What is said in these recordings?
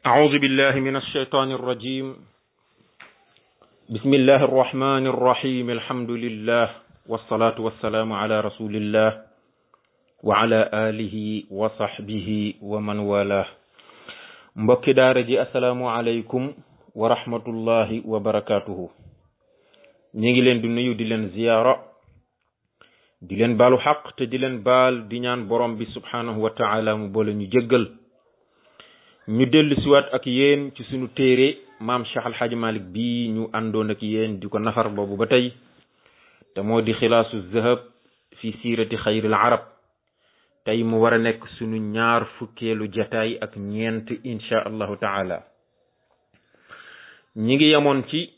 أعوذ بالله من الشيطان الرجيم. بسم الله الرحمن الرحيم. الحمد لله والصلاة والسلام على رسول الله وعلى آله وصحبه ومن والاه. mbokki daara ji assalaamu aleykum wa rahmatullahi wa barakatuhu. ñi ngi leen di nuyu di leen ziyaara di leen baalu xaq te di leen baal di ñaan borom bi subhanahu wa taala mu boole ñu jéggal. ñu dellu siwaat ak yéen ci sunu téere maam Cheikh Al Hadj Malick bii ñu àndoon ak yéen di ko nafar boobu ba tey te moo di xilaasu zahab fi siirati xayril arab. tey mu war a nekk sunu ñaar fukkeelu jataay ak ñeent insha allahu taala. ñi ngi yemoon ci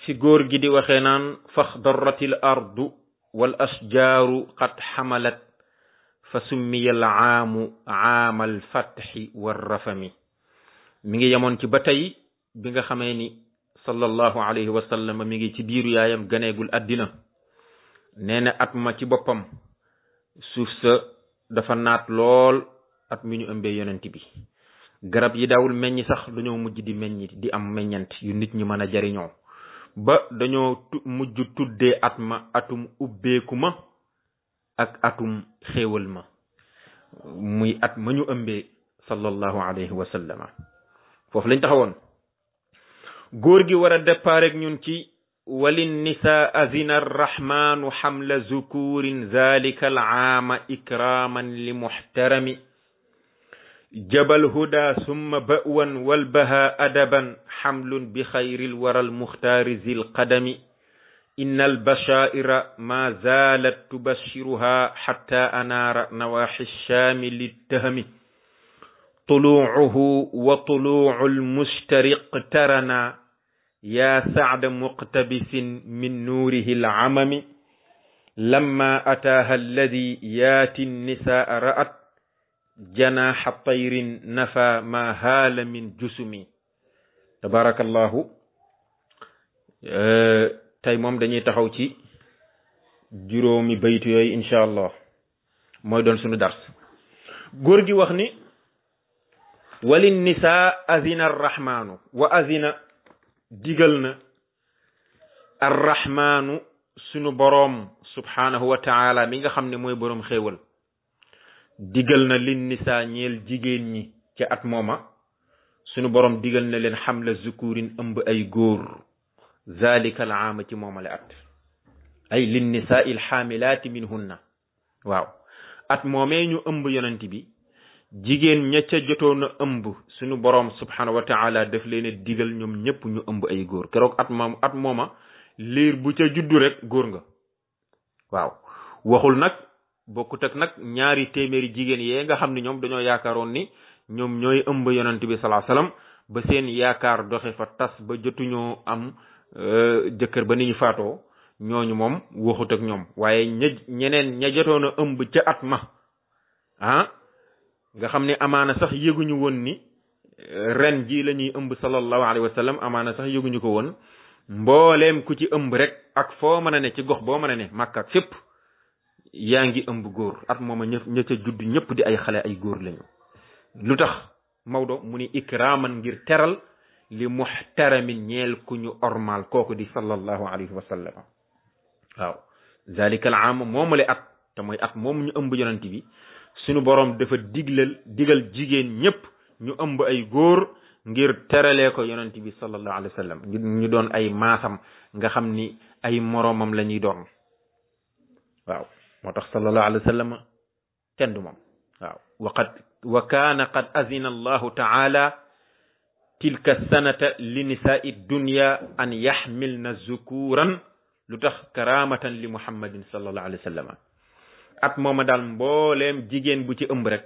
fi góor gi di waxee naan faxdaratil ardu wal asjaaru qad xamalat fa summiya al aamu aamal fatxi war rafami. mi ngi yemoon ci ba tey bi nga xamee ni sallallahu alayhi wa sallam mi ngi ci biiru yaayam ganeegul àddina. nee na at ma ci boppam suuf sa dafa naat lool at mi ñu ëmbee yonent bi. garab yi daawul meññ sax dañoo mujj di meññ di am meññant yu nit ñi mën a jariñoo ba dañoo mujj tuddee at ma atum ubbeeku ma ak atum xéewal ma, muy at ma ñu ëmbee sallallahu alayhi wa sallama. foofu lañ taxawoon. góor gi war a départ ak ñun ci walin nisa azina arrahmanu xamla zukurin zalika al aama ikraman li muxtarami jabal huda summa ba'wan walbaha adaban xamlun bi xayril waral muxtaari zil qadami inna albashaira ma zalat tubashiruha xatta anaara nawaxi shaami littahami tuluuhu wa tuluucu almustariq tarana yaa sacda muqtabisin min nuurihi alcamami lamma ataaha alladi yaati nnisaa ra'at janaaxa tayrin nafa ma haala min jusumi. tabarakallahu. tey moom dañuy taxaw ci juróomi baytu yooyu incha allah mooy doon sunu dars. góor gi wax ni walin nisa azina arrahmanu wa azina digal na arrahmanu sunu boroom subhanahu wa taala mi nga xam ne mooy boroom xéewal. digal na lin nisa ñeel jigéen ñi ca at mooma sunu boroom digal na leen xamla zukurin ëmb ay góor zalika al aama ci moomale at ay lin nisa il xaamilaati minhunna. waaw at moomee ñu ëmb yonent bi jigéen ña ca jotoon a ëmb sunu boroom subhanahu wa taala daf leen digal ñoom ñëpp ñu ëmb ay góor. keroog at mooma liir bu ca juddu rek góor nga. waaw waxul nag bokkut ak nag ñaari téeméeri jigéen yee nga xam ne ñoom dañoo yaakaaroon ni ñoom ñooy ëmb yonent bi sallallahu alayhi wasallam ba seen yaakaar doxe fa tas ba jotuñoo am jëkkër ba ni ñu faatoo. ñooñu moom waxut ak ñoom waaye ñeneen ña jotoon a ëmb ca at ma nga xam ne amaana sax yëguñu woon ni ren ji la ñuy ëmb sallallahu alayhi wa sallam, amaana sax yëguñu ko woon. mbooleem ku ci ëmb rek ak foo mën a ne ci gox boo mën a ne Makka ak fépp yaa ngi ëmb góor. at mooma ña ca judd ñëpp di ay xale ay góor lañu. lu tax Maodo mu ni ikraman ngir teral li muxtaramin ñeel ku ñu ormal kooku di sallallahu alayhi wa sallam. waaw zalika al aam moomale at te mooy at moom ñu ëmb yonent bi sunu boroom dafa digal jigéen ñëpp ñu ëmb ay góor ngir teralee ko yonent bi sallallahu alayhi wa sallam ñu doon ay maasam nga xam ni ay moroomam la ñuy doon. waaw moo tax sallallahu alayhi wa sallam kenn du moom. waaw wa kaana qad azina allahu taala tilka sanata li nisaai dunya an yaxmilna zukuran lu tax karamatan li muhammadin sallallahu alayhi wa sallam. at mooma daal mbooleem jigéen bu ci ëmb rek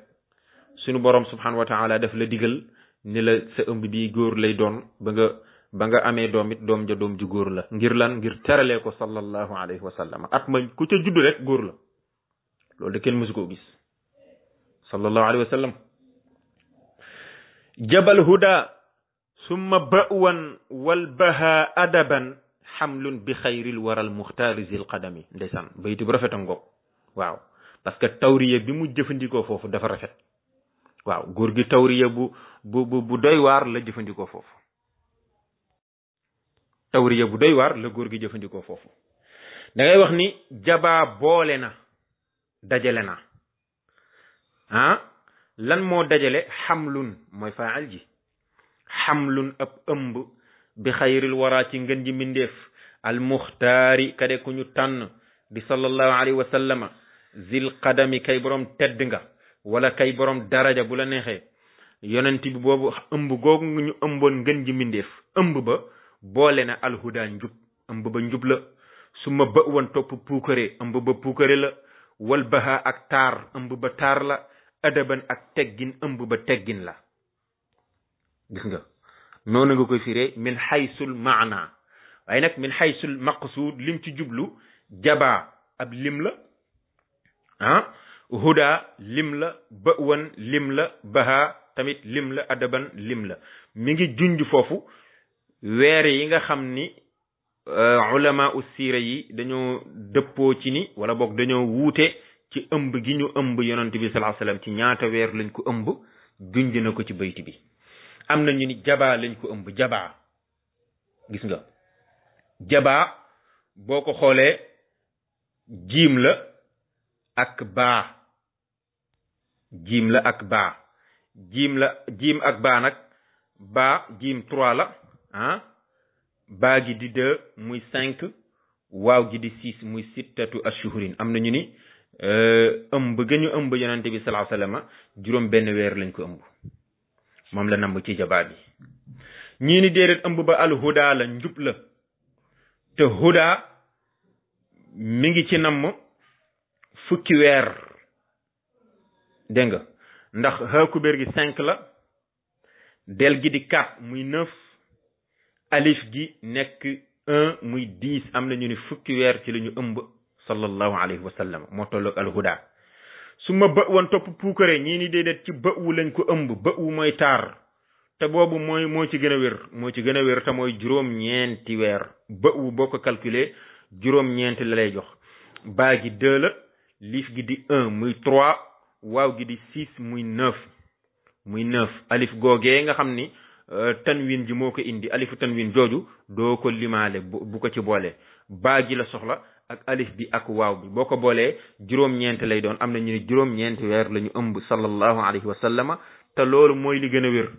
sunu borom subhanahu wa taala daf la digal ni la sa ëmb bi góor lay doon ba nga amee doom it doom ja doom ju góor la. ngir lan? ngir teralee ko sallallahu alayhi wa sallam. at ma ku ca judd rek góor la. loolu de kenn mësu koo gis sallallahu alayhi wa sallam. jabal huda summa ba'wan wal baha adaban xamlun bi xayril waral muxtaari zil qadami. ndeysaan bayti bu rafet a ngoog. waaw parce que tawriya bi mu jëfandikoo foofu dafa rafet. waaw góor gi tawriya bu doy waar la jëfandikoo foofu tawriya bu doy waar la góor gi jëfandikoo foofu da ngay wax ni jabaa boole na dajale na lan moo dajale xamlun mooy faal ji xamlun ab ëmb bi xayril wara ci ngën ji mbindeef al muxtaari kade ku ñu tànn di sallallahu alayhi wa sallama zil qadami kay borom tedd nga wala kay borom daraja bu la neexee yonent bi boobu ëmb googu ñu ëmboon ngën ji mbindeef ëmb ba boole na alhuda njub ëmb ba njub la su ma ba woon topp puukare ëmb ba puukare la wal baha ak taar ëmb ba taar la adaban ak teggin ëmb ba teggin la gis nga noonu nga koy firee min xaysul maana waaye nag min xaysul maqsuud lim ci jublu jabaa ab lim la huda lim la bawan lim la baha tamit lim la adaban lim la mi ngi junj foofu weer yi nga xam ni ulama ussira yi dañoo dëppoo ci ni wala boog dañoo wuute ci ëmb gi ñu ëmb yonent bi sallallahu alayhi wasallam ci ñaata weer lañ ko ëmb junj na ko ci bayti bi am na ñu ni jabaa lañ ko ëmb jabaa gis nga jabaa boo ko xoolee jiim la ak baa jiim la ak baa jiim ak baa nag baa jiim 3 la baa gi di 2 muy 5 waaw gi di 6 muy sittatu ashhurin am na ñu ni ëmb ga ñu ëmb yonente bi sallallahu alayhi wasallam juróom benn weer lañ ko ëmb moom la namb ci jabaa bi ñii ni déedéet ëmb ba al huda la njub la te huda mi ngi ci namm fukki weer dégg nga ndax xaakubéer gi 5 la del gi di 4 muy 9 alif gi nekk 1 muy 10 am na ñu ni fukki weer ci la ñu ëmb sallallahu alayhi wa sallam moo tolloog alhuda su ma ba woon topp puukare ñii ni déedéet ci ba wu lañ ko ëmb ba wu mooy taar te boobu moo ci gën a wér moo ci gën a wér te mooy juróom-ñeenti weer ba wu boo ko calculer juróom-ñeenti la lay jox baa gi 2 la liif gi di 1 muy 3 waaw gi di 6 muy 9 alif googee nga xam ni tanwin ji moo ko indi alifu tanwin jooju doo ko limaale bu ko ci boole baa gi la soxla ak alif bi ak waaw bi boo ko boolee juróom-ñeent lay doon am na ñu ne juróom-ñeenti weer la ñu ëmb sallallahu alayhi wa sallama te loolu mooy li gën a wér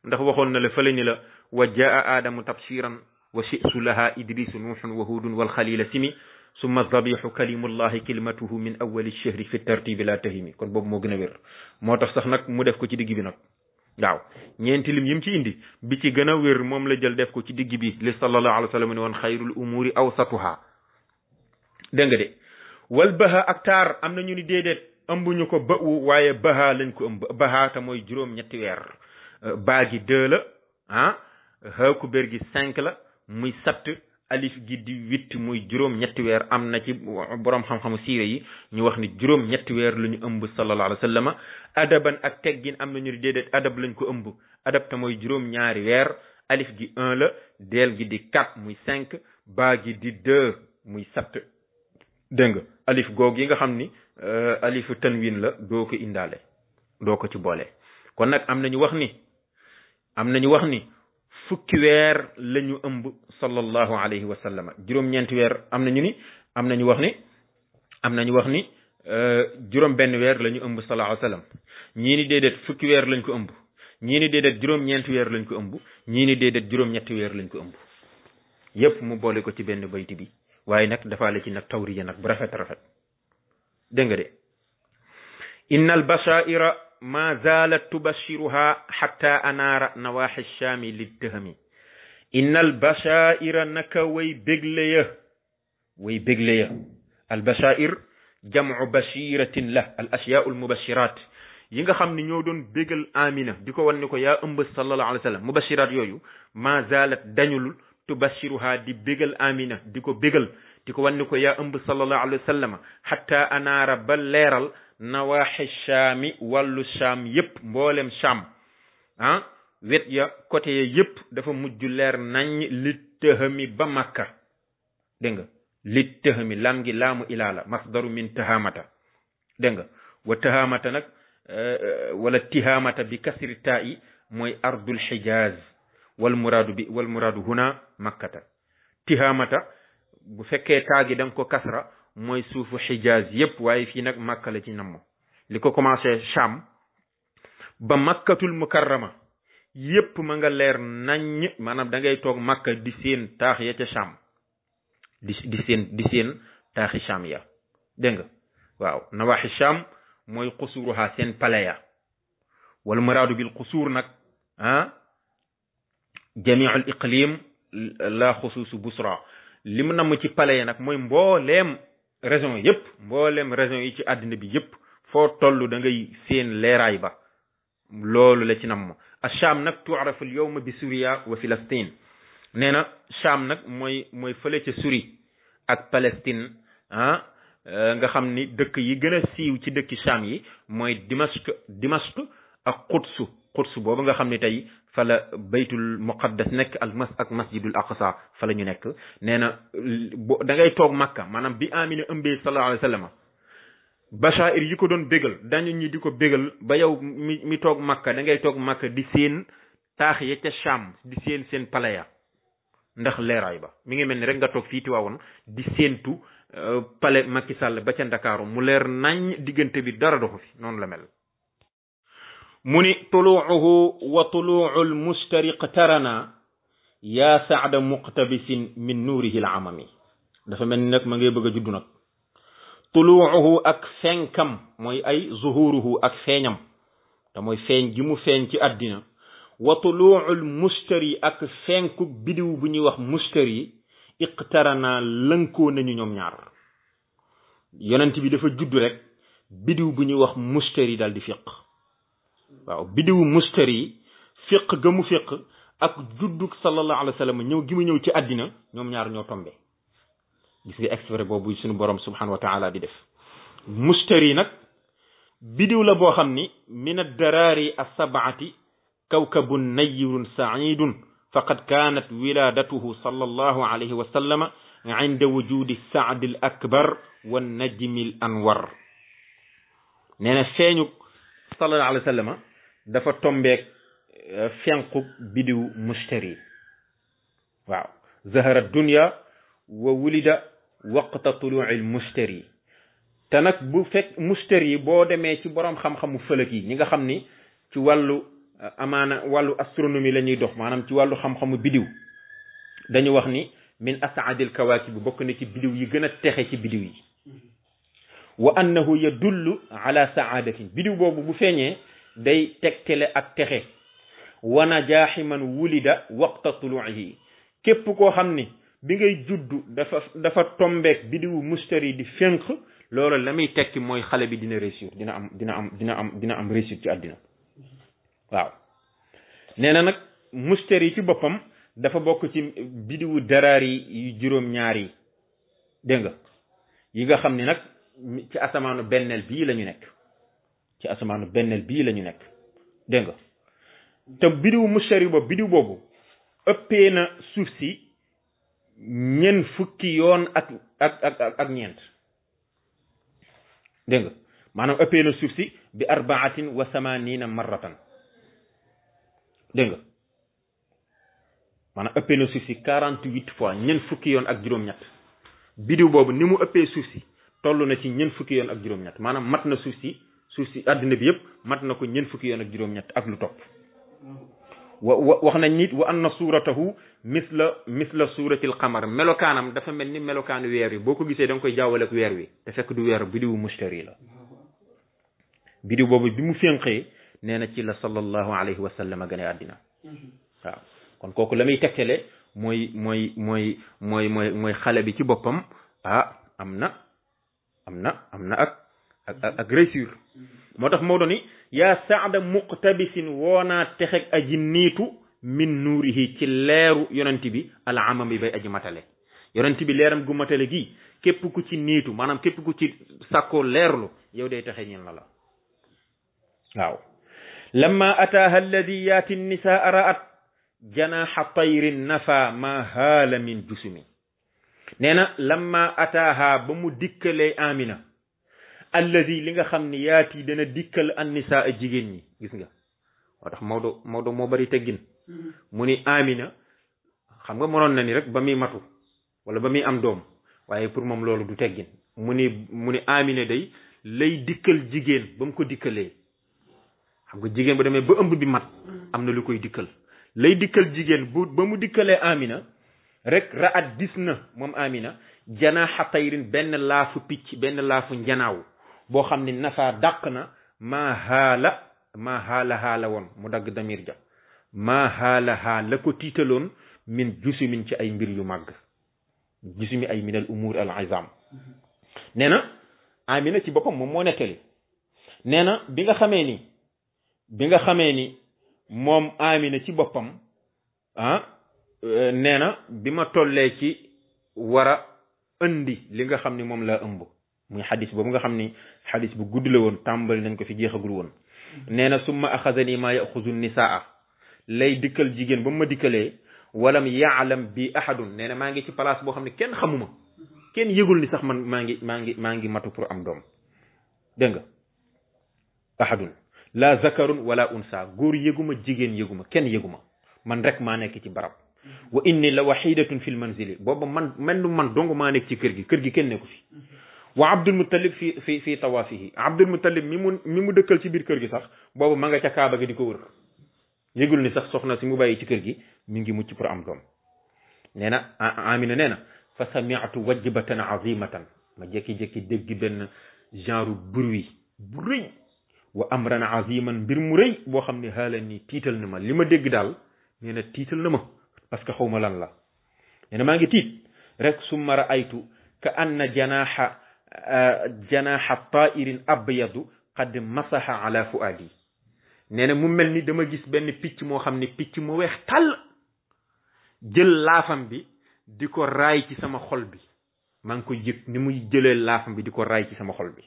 ndax waxoon na la fële ni la wa jaa aadamu tabshiran wa shi'su laha idrisu nuuxun wa huudun wal xalila simi summa zabihu kalimullahi kalimatuhu min awali shahri fi tartibi la tahimi kon boobu moo gën a wér moo tax sax nag mu def ko ci digg bi nag waaw ñeenti lim yim ci indi bi ci gën a wér moom la jël def ko ci digg bi li sallallahu alayhi wa sallam ne woon xayrul umuri awsatuha dégg nga de wal baha ak taar am na ñu ni déedéet ëmbuñu ko ba wu waaye baha lañ ko ëmb baha te mooy juróom-ñetti weer baa gi 2 la xaaku bér gi 5 la muy 7 alif gi di 8 muy juróom-ñetti weer am na ci borom xam-xamu siire yi ñu wax ni juróom-ñetti weer la ñu ëmb sallallahu alayhi wa sallam adaban ak teggin am na ñu ni déedéet adab lañ ko ëmb adab te mooy juróom-ñaari weer alif gi 1 la del gi di 4 muy 5 baa gi di 2 muy 7 dégg nga alif goog yi nga xam ni alifu tanwin la doo ko indaale doo ko ci boole kon nag am nañu wax ni fukki weer la ñu ëmb sallallahu alayhi wa sallam juróom-ñeenti weer am nañu wax ni juróom benn weer la ñu ëmb sallallahu alayhi wa sallam ñii ni déedéet fukki weer lañ ko ëmb ñii ni déedéet juróom-ñeenti weer lañ ko ëmb ñii ni déedéet juróom-ñetti weer lañ ko ëmb yépp mu boole ko ci benn bayti bi waaye nag dafa la ci nag tawriya nag bu rafet dégg nga de inna al bashaira ma zalat tubashiruha hatta anaara nawaxi shaami littahami inna al bashaira naka way bégle ya al bashair jamcu bashiratin la al ashyaau al mubashirat yi nga xam ne ñoo doon bégal amina di ko wan ni ko yaa ëmb sallallahu alayhi wa sallam mubashirat yooyu ma zalat dañulul tubashiruha di bégal amina di ko bégal di ko wan ni ko yaa ëmb sallallahu alayhi wa sallam hatta anaara ba leeral nawaaxi shaami wàllu shaam yépp mboolem shaam wet ya côté ya yépp dafa mujj leer nañ li tëhami ba makka dégg nga li tëhami lam gi laamu ilaa la masdaru min tahamata dégg nga wa tahamata nag wala tihamata bi kasri ta'i mooy ardul hijaz wal muraadu huna makkata. tihamata bu fekkee taagi da nga ko kasra mooy suufu hijaz yépp waaye fii nag makka la ci namm li ko commencé Sham ba makkatul mukarrama yépp ma nga leer naññ maanaam da ngay toog makka di seen taax ya ca Sham di seen taaxi Sham ya dégg nga waaw nawaaxi Sham mooy xusuruha seen palais ya wal muraadu bil xusuur nag jamiul iqlim la xusuusu busra li mu namm ci palais ya nag mooy mbooleem région yépp mbooleem région yi ci àddina bi yépp foo toll da ngay seen leeraay ba loolu la ci namm Sham nag tu'rafu al yawma bi Suria wa Filastin nee na Sham nag mooy fële ca Suri ak Palestine nga xam ni dëkk yi gën a siiw ci dëkki Sham yi mooy Dimashq ak Quds boobu nga xam ne tey fa la baytul muqaddas nekk ak masjidul aqsa fa la ñu nekk nee na da ngay toog Makka maanaam bi Amina ëmbee sallallahu alayhi wa sallam bashair yi ko doon bégal dañu ñi di ko bégal ba yow mi toog Makka da ngay toog Makka di seen taax ya ca Sham di seen palaya ndax leeraay ba mi ngi mel ni rek nga toog fii Tiwaawoon di séentu palais Macky Sall ba ca Ndakaaru mu leer nañ diggante bi dara doxu fi noonu la mel mu ni tuluuhu wa tuluu'ul mustariq tarana yaa saada muqtabisin min nuurihi al amami dafa mel ni nag ma ngay bëgg a juddu nag tuluuhu ak fenkam mooy ay zuhuruhu ak feeñam te mooy feeñ gi mu feeñ ci àddina wa tuluu'ul mustari ak fenku bidiw bu ñuy wax mustari iqtarana lënkoo nañu ñoom ñaar yonent bi dafa judd rek bidiw bu ñuy wax mustari daal di fiq waaw bidiwu mustari fiq ga mu fiq ak juddug sallallahu alayhi wa sallam ñëw gi mu ñëw ci àddina ñoom ñaar ñoo tombe gis nga exprès boobu suñu borom subhanahu wa taala di def mustari nag bidiw la boo xam ni min ad-darari as-sab'ati kawkabun nayyirun sa'idun faqad kanat wiladatuhu sallallahu alayhi wa sallam inda wujudi Sa'd al-akbar wa najmi al-anwar nee na feeñu sallallahu alayhi wa sallam dafa tombeek fenku bidiw mustari waaw zahara dunya wa wulida waqta tuluu'il mustari te nag bu fekk mustari boo demee ci borom xam-xamu fëlëk yi ñi nga xam ni ci wàllu amaana wàllu astronomie la ñuy dox maanaam ci wàllu xam-xamu bidiw dañu wax ni min as'adil kawaakib bokk na ci bidiw yi gën a texe ci bidiw yi wa annahu yadullu ala saadatin bidiw boobu bu feeñee day tegtale ak texe wa najaaxi man wulida waqta tuluu'ihi képp koo xam ni bi ngay juddu dafa tombeek bidiwu mustari di fenq loolu la muy tekki mooy xale bi dina réussir dina am réussite ci àddina waaw nee na nag mustari ci boppam dafa bokk ci bidiwu daraari yu juróom-ñaar yi dégg nga yi nga xam ni nag ci asamaanu benneel bii la ñu nekk dégg nga te bidiwu mustari boobu bidiw boobu ëppee na suuf si ñen fukki yoon ak ñeent dégg nga maanaam ëppee na suuf si bi 84 marratan dégg nga maanaam ëppee na suuf si 48 fois ñen fukki yoon ak juróom-ñett bidiw boobu ni mu ëppee suuf si toll na ci ñen fukki yoon ak juróom-ñett maanaam mat na suuf si àddina bi yëpp mat na ko ñen fukki yoon ak juróom-ñett ak lu topp wax nañ nit wa anna suratahu misla suratil qamar melokaanam dafa mel ni melokaanu weer wi boo ko gisee da nga koy jaawale ak weer wi te fekk du weer bidiwu mustari la bidiw boobu bi mu fénqee nee na ci la sallallahu alayhi wa sallam gane àddina waaw kon kooku la muy tegtale mooy xale bi ci boppam am na ak réussir moo tax moo doon ni yaa saada muqtabisin woonaa texeg aji niitu min nuurihi ci leeru yonent bi al amami bay aji matale yonent bi leeram gu matale gi képp ku ci niitu maanaam képp ku ci sàkkoo leerlu yow day texe ñel na la waaw lamma ataaha alladi yaati nisaa ra'at janaha tayrin nafa ma haala min jusumi nee na lamma ataaha ba mu dikkalee Amina alladi li nga xam ni yaati dana dikkal an nisaa jigéen ñi gis nga moo tax Maodo moo bari teggin mu ni Amina xam nga mënoon na ni rek ba muy matu wala ba muy am doom waaye pour moom loolu du teggin mu ni Amina day lay dikkal jigéen ba mu ko dikkalee xam nga jigéen ba demee ba ëmb bi mat am na lu koy dikkal lay dikkal jigéen ba mu dikkalee Amina rek ra'at gis na moom Amina janaaxa tayrin benn laafu picc benn laafu njanaaw boo xam ne nafa dàq na maa haala woon mu dagg damir ja maa haala la ko tiitaloon min jusumin ci ay mbir yu màgg jusumi ay minal umur al azam nee na Amina ci boppam moom moo nettali nee na bi nga xamee ni moom Amina ci boppam nee na bi ma tollee ci war a indi li nga xam ni moom laa ëmb muy xadis boobu nga xam ni xadis bu gudd la woon tàmbali nañ ko fi jeexagul woon nee na summa axadani maa yaxuzu nisaa lay dikkal jigéen ba mu ma dikkalee walam yaalam bi ahadun nee na maa ngi ci place boo xam ne kenn xamuma kenn yëgul ni sax man maa ngi matu pour am doom dégg nga ahadun la zakarun wala unsa góor yëguma jigéen yëguma kenn yëguma man rek maa nekk ci barab wa inni la waxidatun fil manzili booba man dong maa nekk ci kër gi kenn nekku fi wa Abdul Muttalib fi tawaafihi Abdul Muttalib mi mu dëkkal ci biir kër gi sax boobu ma nga ca kaaba gi di ko wër yëgul ni sax soxna si mu bàyyi ci kër gi mi ngi mucc pour am doom nee na Amina nee na fa sami'tu wajbatan azimatan ma jékki-jékki dégg benn genre bruit bu rëy wa amran aziman mbir mu rëy boo xam ne xaala ni tiital na ma li ma dégg daal nee na tiital na ma parce que xaw ma lan la nee na maa ngi tiit rek summa ra'aytu ka anna janaha ta'irin abyadu qad masaha ala fuadi nee na mu mel ni dama gis benn picc moo xam ne picc mu weex tàll jël laafam bi di ko raay ci sama xol bi maa ngi koy yëg ni muy jëlee laafam bi di ko raay ci sama xol bi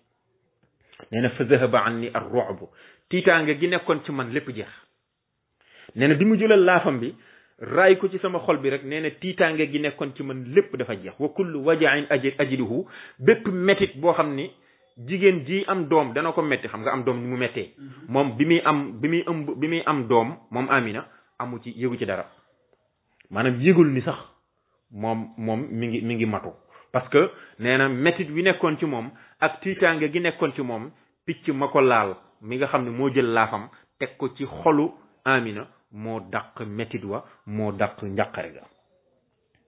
nee na fa zahaba anni ar-ru'b tiitaange gi nekkoon ci man lépp jeex nee na bi mu jëlee laafam bi raay ko ci sama xol bi rek nee na tiitaange gi nekkoon ci man lépp dafa jeex wa kullu waja'in ajiduhu bépp métit boo xam ni jigéen ji am doom dana ko metti xam nga am doom ni mu mettee moom bi muy am doom moom Amina amu ci yëgu ci dara maanaam yëgul ni sax moom mi ngi matu parce que nee na métit wi nekkoon ci moom ak tiitaange gi nekkoon ci moom picc ma ko laal mi nga xam ne moo jël laafam teg ko ci xolu Amina moo dàq métit wa moo dàq njàqare ga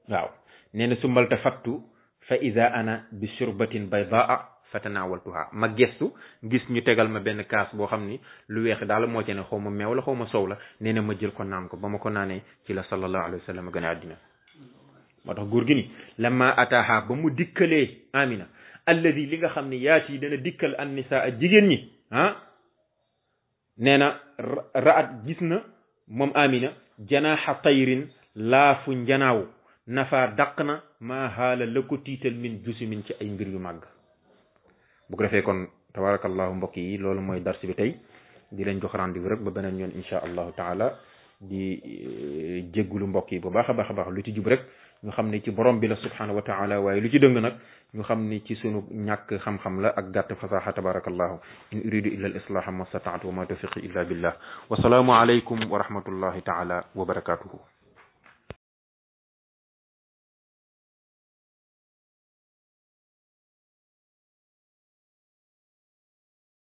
waaw nee na sumbalta fattu fa ida ana bi shurbatin baydaa fatanawaltuha ma gestu gis ñu tegal ma benn kaas boo xam ni lu weex daal moo ci ne xaw ma meew la xaw ma sow la nee na ma jël ko naan ko ba ma ko naanee ci la sallallahu alayhi wa sallam gane àddina moo tax góor gi ni lamma ataaha ba mu dikkalee Amina alladi li nga xam ne yaati dana dikkal an nisaa jigéen ñi nee na ra'at gis na moom Amina janaaxa tayrin laafu njanaaw nafa dàq na maa xaala la ko tiital min jusumin ci ay mbir yu màgg bu ko defee kon tabarakallahu mbokk yi loolu mooy dars bi tey di leen jox rendez-vous rek ba beneen yoon insha allahu taala di jéggulu mbokk yi bu baax a baax lu ci jub rek ñu xam ne ci borom bi la subhanahu wa taala waaye lu ci dëng nag ñu xam ni ci sunu ñàkk xam-xam la ak gàtt fasaxa tabarakallahu in uridu illa al islaha ma stata'tu wa ma tawfiqi illa billah wa salaamu alaykum wa rahmatullahi taala wa barakatuhu